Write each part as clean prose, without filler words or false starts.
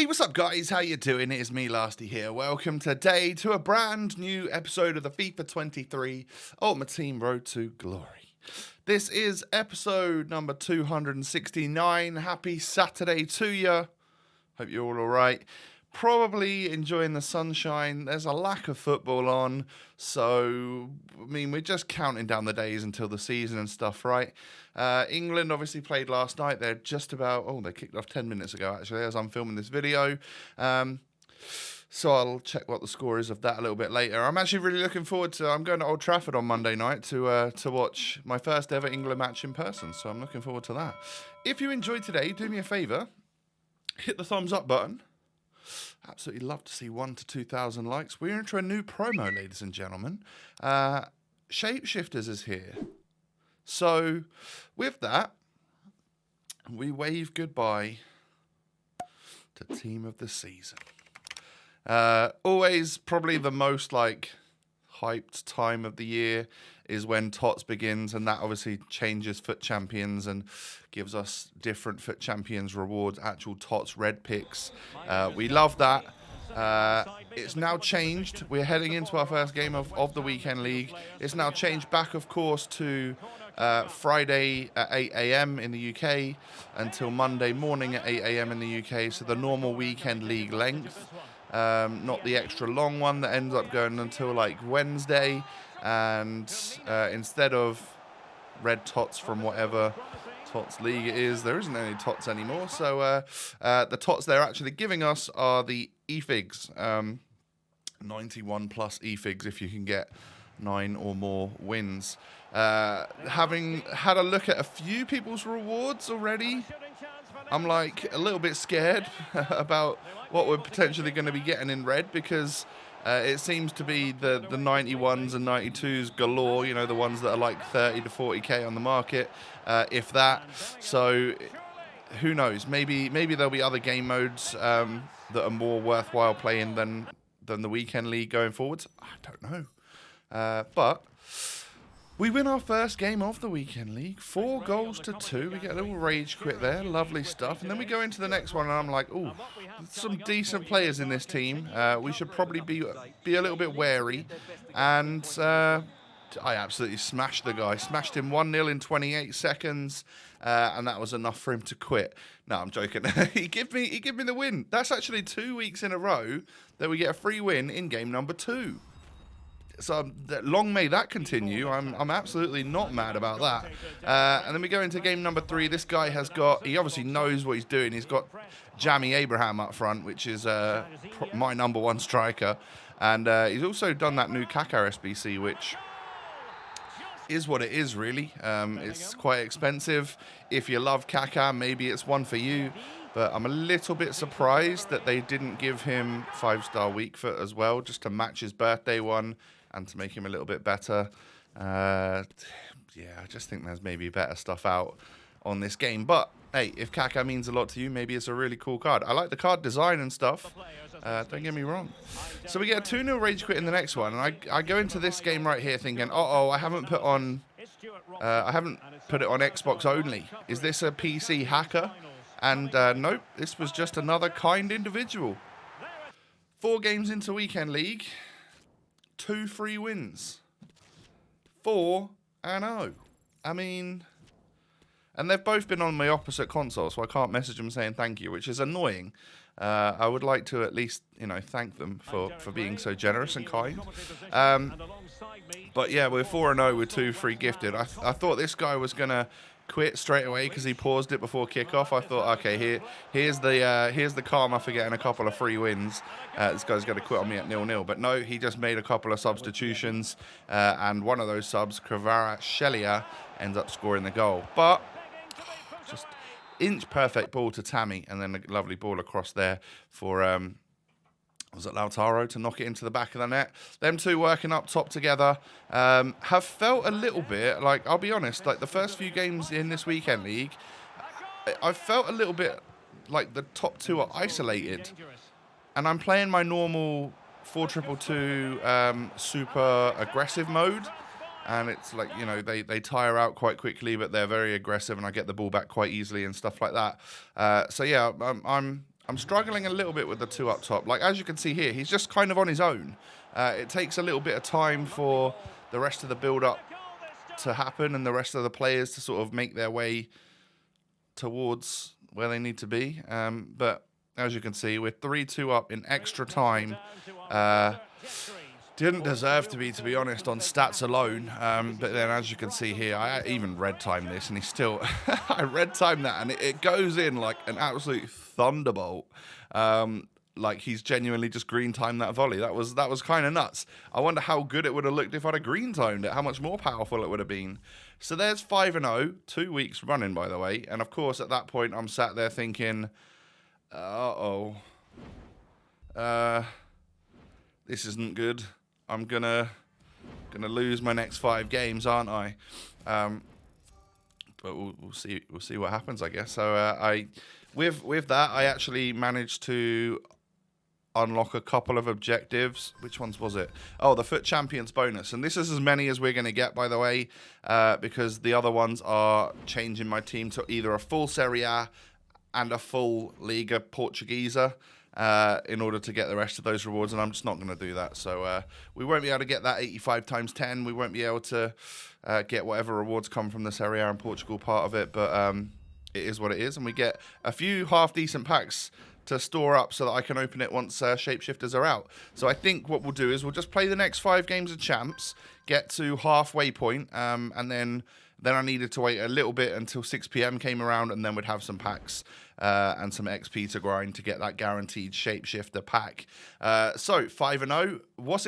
Hey, what's up, guys? How you doing? It is me, Lasty here. Welcome today to a brand new episode of the FIFA 23 Ultimate Team Road to Glory. This is episode number 269. Happy Saturday to you. Hope you're all right. Probably enjoying the sunshine. There's a lack of football on, so we're just counting down the days until the season and stuff, right? England obviously played last night. They're just about, they kicked off 10 minutes ago actually as I'm filming this video. So I'll check what the score is of that a little bit later. I'm actually really looking forward to, I'm going to Old Trafford on Monday night to watch my first ever England match in person, so I'm looking forward to that. If you enjoyed today, do me a favour, hit the thumbs up button. Absolutely love to see 1,000 to 2,000 likes. We're into a new promo, ladies and gentlemen. Shapeshifters is here. So, with that, we wave goodbye to Team of the Season. Always probably the most, hyped time of the year is when TOTS begins, and that obviously changes FUT Champions and gives us different FUT Champions rewards, actual TOTS red picks. We love that. It's now changed. We're heading into our first game of the weekend league. It's now changed back, of course, to Friday at 8 a.m. in the UK until Monday morning at 8 a.m. in the UK. So the normal weekend league length, not the extra long one that ends up going until Wednesday. And instead of red TOTS from whatever TOTS league it is, there isn't any TOTS anymore. So the TOTS they're actually giving us are the eFigs, 91 plus eFigs if you can get 9 or more wins. Having had a look at a few people's rewards already, I'm a little bit scared about what we're potentially going to be getting in red, because it seems to be the 91s and 92s galore, the ones that are 30 to 40k on the market, if that. So who knows? Maybe there'll be other game modes that are more worthwhile playing than the weekend league going forwards. I don't know. But we win our first game of the weekend league, 4 goals to 2. We get a little rage quit there, lovely stuff. And then we go into the next one, and I'm like, ooh, some decent players in this team. We should probably be a little bit wary. And I absolutely smashed the guy. Smashed him 1-0 in 28 seconds, and that was enough for him to quit. No, I'm joking. He gave me the win. That's actually 2 weeks in a row that we get a free win in game number 2. So long may that continue. I'm absolutely not mad about that. And then we go into game number 3. This guy he obviously knows what he's doing. He's got Jamie Abraham up front, which is my number 1 striker. And he's also done that new Kaká SBC, which is what it is, really. It's quite expensive. If you love Kaká, maybe it's one for you. But I'm a little bit surprised that they didn't give him 5-star weak foot as well, just to match his birthday one and to make him a little bit better. I just think there's maybe better stuff out on this game. But, hey, if Kaká means a lot to you, maybe it's a really cool card. I like the card design and stuff. Don't get me wrong. So we get a 2-0 rage quit in the next one. And I go into this game right here thinking, I haven't put it on Xbox only. Is this a PC hacker? And nope, this was just another kind individual. 4 games into weekend league, 2 free wins, 4-0. And they've both been on my opposite console, so I can't message them saying thank you, which is annoying. I would like to at least, thank them for being so generous and kind. But yeah, we're 4-0 with 2 free gifted. I thought this guy was gonna quit straight away because he paused it before kickoff. I thought, okay, here's the karma for getting a couple of free wins. This guy's going to quit on me at 0-0. But no, he just made a couple of substitutions, and one of those subs, Kvaratskhelia, ends up scoring the goal. But just inch perfect ball to Tammy, and then a lovely ball across there for was it Lautaro to knock it into the back of the net. Them two working up top together have felt a little bit I'll be honest, the first few games in this weekend league, I felt a little bit like the top 2 are isolated, and I'm playing my normal 4-2-2 super aggressive mode, and it's they tire out quite quickly, but they're very aggressive, and I get the ball back quite easily and stuff like that. So yeah, I'm struggling a little bit with the 2 up top. Like, as you can see here, he's just kind of on his own. It takes a little bit of time for the rest of the build-up to happen and the rest of the players to sort of make their way towards where they need to be. But as you can see, we're 3-2 up in extra time. Didn't deserve to be honest, on stats alone. But then, as you can see here, I even red-timed this, and he's still... I red-timed that, and it goes in like an absolute thunderbolt. Like, he's genuinely just green-timed that volley. That was kind of nuts. I wonder how good it would have looked if I'd have green-timed it, how much more powerful it would have been. So there's 5-0, 2 weeks running, by the way. And, of course, at that point, I'm sat there thinking, uh-oh. This isn't good. I'm gonna lose my next 5 games, aren't I? But we'll see what happens, I guess. So with that, I actually managed to unlock a couple of objectives. Which ones was it? Oh, the FUT Champions bonus. And this is as many as we're going to get, by the way, because the other ones are changing my team to either a full Serie A and a full Liga Portuguesa in order to get the rest of those rewards, and I'm just not going to do that. So we won't be able to get that 85 times 10. We won't be able to get whatever rewards come from the Serie A and Portugal part of it, but it is what it is, and we get a few half-decent packs to store up so that I can open it once Shapeshifters are out. So I think what we'll do is we'll just play the next 5 games of Champs, get to halfway point, and then I needed to wait a little bit until 6 PM came around, and then we'd have some packs and some XP to grind to get that guaranteed Shapeshifter pack. So 5-0. What's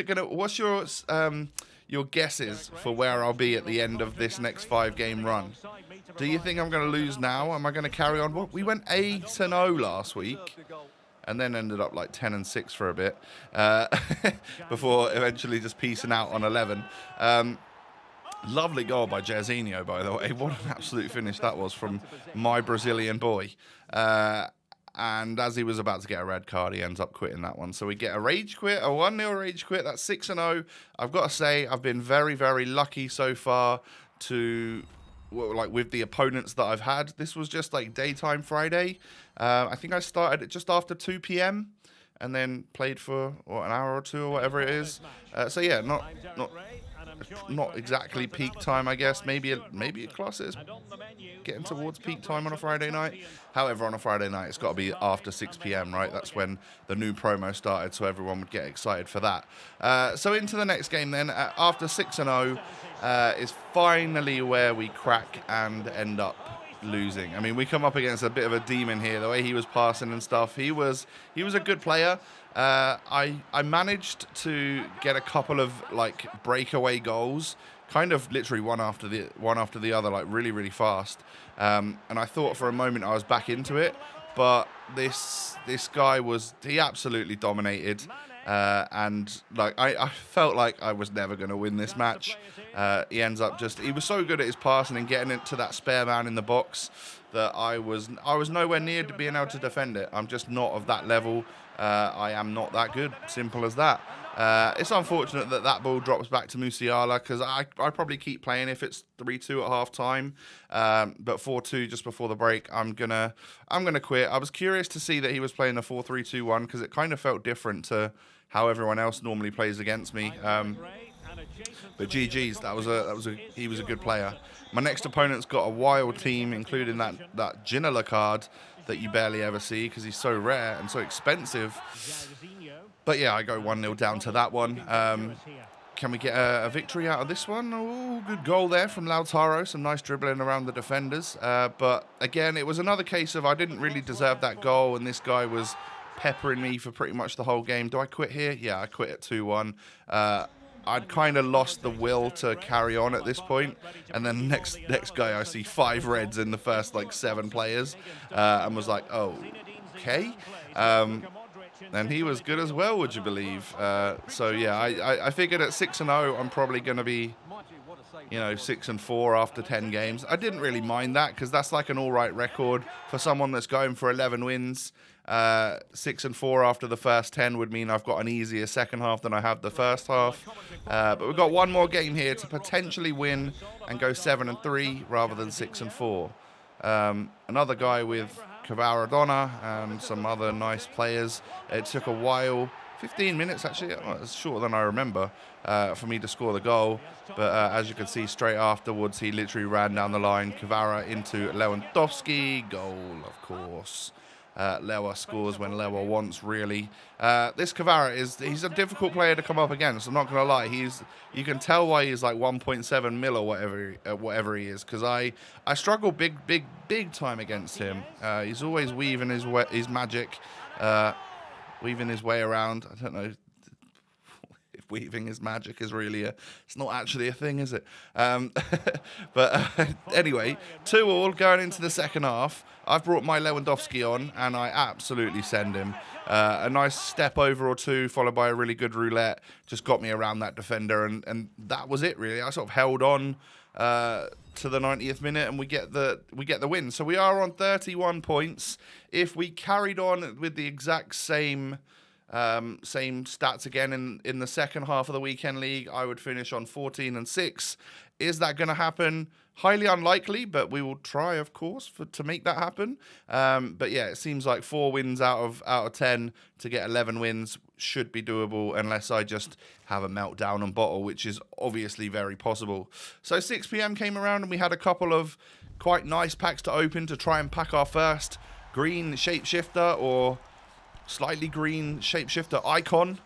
your guesses for where I'll be at the end of this next 5-game run? Do you think I'm going to lose now? Am I going to carry on? Well, we went 8-0 last week, and then ended up like 10-6 for a bit before eventually just piecing out on 11. Lovely goal by Jairzinho, by the way. What an absolute finish that was from my Brazilian boy. And as he was about to get a red card, he ends up quitting that one. So we get a rage quit, a 1-0 rage quit. That's 6-0. I've got to say, I've been very, very lucky so far to... like with the opponents that I've had. This was just like daytime Friday. I think I started it just after 2 PM and then played for an hour or two or whatever it is. So yeah, not exactly peak time, I guess. Maybe a class is getting towards peak time on a Friday night. However, on a Friday night, it's got to be after 6 PM, right? That's when the new promo started, so everyone would get excited for that. So into the next game then. After 6-0 is finally where we crack and end up losing. I mean, we come up against a bit of a demon here. The way he was passing and stuff, he was a good player. I managed to get a couple of like breakaway goals, kind of literally one after the other, like really, really fast. And I thought for a moment I was back into it, but this guy he absolutely dominated. And like I felt like I was never going to win this match. He ends up he was so good at his passing and getting it to that spare man in the box that I was nowhere near to being able to defend it. I'm just not of that level. I am not that good. Simple as that. It's unfortunate that ball drops back to Musiala, because I probably keep playing if it's 3-2 at half time. But 4-2 just before the break, I'm gonna quit. I was curious to see that he was playing a 4-3-2-1 because it kind of felt different to how everyone else normally plays against me. But GG's, he was a good player. My next opponent's got a wild team, including that Ginola card that you barely ever see because he's so rare and so expensive. But yeah, I go 1-0 down to that one. Can we get a victory out of this one? Oh, good goal there from Lautaro. Some nice dribbling around the defenders. But again, it was another case of I didn't really deserve that goal, and this guy was peppering me for pretty much the whole game. Do I quit here? Yeah, I quit at 2-1. I'd kind of lost the will to carry on at this point, and then next guy I see 5 reds in the first like 7 players, and was like, oh, okay. And he was good as well, would you believe? So yeah, I figured at 6-0 I'm probably going to be, 6-4 after 10 games. I didn't really mind that because that's like an all right record for someone that's going for 11 wins. 6-4 after the first 10 would mean I've got an easier second half than I have the first half. But we've got one more game here to potentially win and go 7-3 rather than 6-4. Another guy with Kvaradona and some other nice players. It took a while, 15 minutes actually, well, it's shorter than I remember, for me to score the goal. But as you can see, straight afterwards, he literally ran down the line. Kvara into Lewandowski, goal, of course. Lewa scores when Lewa wants, really. This Kvara he's a difficult player to come up against. I'm not going to lie. You can tell why he's like 1.7 mil or whatever he is, because I struggle big time against him. He's always weaving his magic, weaving his way around. I don't know if weaving his magic is really it's not actually a thing, is it? But anyway, 2-2 going into the second half. I've brought my Lewandowski on, and I absolutely send him. A nice step over or two, followed by a really good roulette, just got me around that defender, and that was it, really. I sort of held on to the 90th minute, and we get the win. So we are on 31 points. If we carried on with the exact same stats again in the second half of the weekend league, I would finish on 14-6. Is that going to happen? Highly unlikely, but we will try, of course, to make that happen. But yeah, it seems like 4 wins out of 10 to get 11 wins should be doable, unless I just have a meltdown and bottle, which is obviously very possible. So 6 p.m. came around, and we had a couple of quite nice packs to open to try and pack our first green Shapeshifter or slightly green Shapeshifter icon.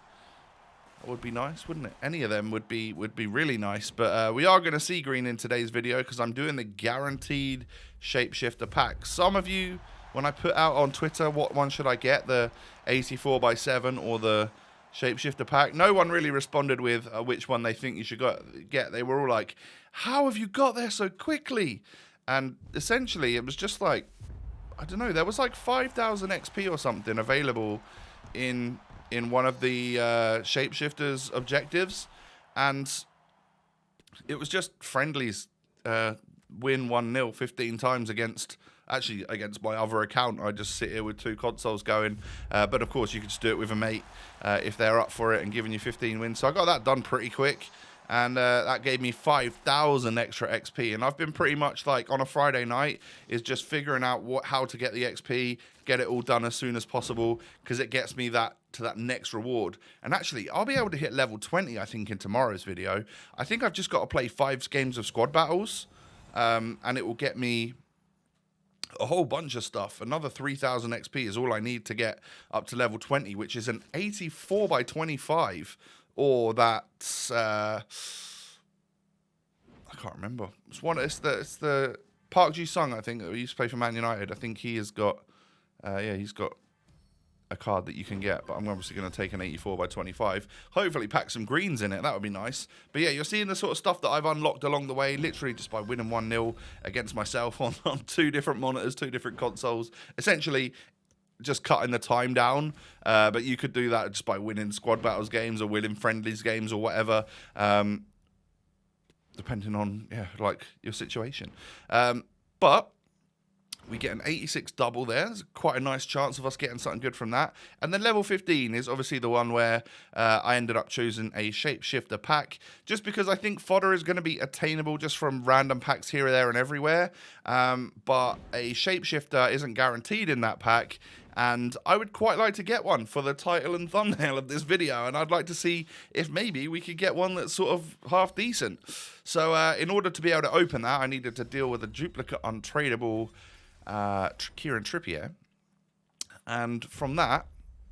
That would be nice, wouldn't it? Any of them would be really nice. But we are going to see green in today's video, because I'm doing the guaranteed Shapeshifter pack. Some of you, when I put out on Twitter what one should I get, the 84x7 or the Shapeshifter pack, no one really responded with which one they think you should get. They were all like, how have you got there so quickly? And essentially it was just like, I don't know, there was like 5,000 XP or something available in one of the Shapeshifter's objectives, and it was just friendlies, win 1-0 15 times against my other account. I just sit here with 2 consoles going, but of course you could just do it with a mate if they're up for it and giving you 15 wins. So I got that done pretty quick, and that gave me 5,000 extra XP. And I've been pretty much like on a Friday night is just figuring out how to get the XP, get it all done as soon as possible, because it gets me to that next reward. And actually, I'll be able to hit level 20, I think, in tomorrow's video. I think I've just got to play 5 games of squad battles, and it will get me a whole bunch of stuff. Another 3,000 XP is all I need to get up to level 20, which is an 84x25. Or that's I can't remember. It's the Park Ji-sung, I think, that we used to play for Man United. I think he has got he's got a card that you can get, but I'm obviously going to take an 84x25. Hopefully pack some greens in it. That would be nice. But yeah, you're seeing the sort of stuff that I've unlocked along the way, literally just by winning 1-0 against myself on 2 different monitors, 2 different consoles. Essentially, just cutting the time down, but you could do that just by winning squad battles games or winning friendlies games or whatever, depending on like your situation. But we get an 86 double there. There's quite a nice chance of us getting something good from that. And then level 15 is obviously the one where I ended up choosing a Shapeshifter pack, just because I think fodder is going to be attainable just from random packs here, there, and everywhere. But a Shapeshifter isn't guaranteed in that pack. And I would quite like to get one for the title and thumbnail of this video. And I'd like to see if maybe we could get one that's sort of half decent. So in order to be able to open that, I needed to deal with a duplicate untradeable Kieran Trippier. And from that,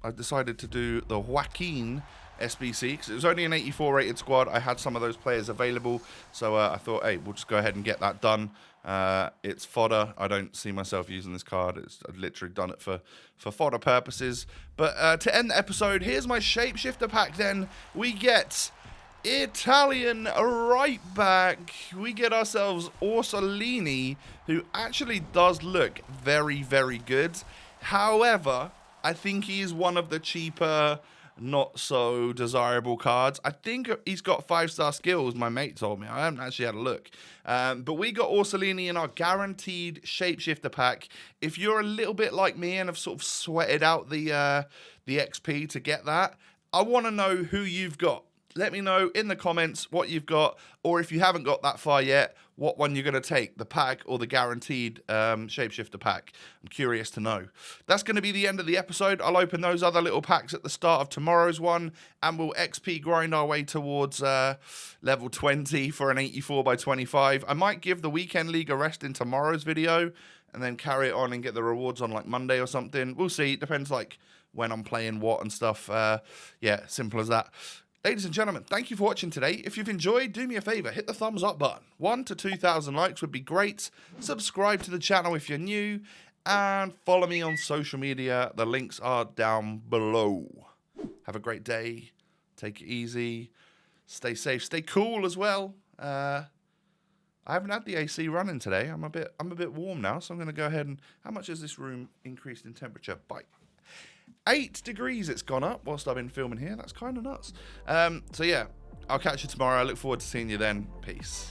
I decided to do the Joaquin SBC, because it was only an 84 rated squad. I had some of those players available. So I thought, hey, we'll just go ahead and get that done. It's fodder. I don't see myself using this card. I've literally done it for fodder purposes. But to end the episode, here's my Shapeshifter pack then. We get Italian right back. We get ourselves Orsolini, who actually does look very, very good. However, I think he is one of the cheaper, not so desirable cards. I think he's got 5-star skills, my mate told me. I haven't actually had a look. But we got Orsolini in our guaranteed Shapeshifter pack. If you're a little bit like me and have sort of sweated out the XP to get that, I want to know who you've got. Let me know in the comments what you've got, or if you haven't got that far yet, what one you're going to take, the pack or the guaranteed Shapeshifter pack. I'm curious to know. That's going to be the end of the episode. I'll open those other little packs at the start of tomorrow's one, and we'll XP grind our way towards level 20 for an 84 by 25. I might give the Weekend League a rest in tomorrow's video, and then carry it on and get the rewards on like Monday or something. We'll see. It depends like when I'm playing what and stuff. Yeah, simple as that. Ladies and gentlemen, thank you for watching today. If you've enjoyed, do me a favor, hit the thumbs up button. 1,000 to 2,000 likes would be great. Subscribe to the channel if you're new, and follow me on social media. The links are down below. Have a great day. Take it easy. Stay safe. Stay cool as well. I haven't had the AC running today. I'm a bit warm now, so I'm going to go ahead and... How much has this room increased in temperature? 8 degrees it's gone up whilst I've been filming here. That's kind of nuts. So yeah, I'll catch you tomorrow. I look forward to seeing you then. Peace.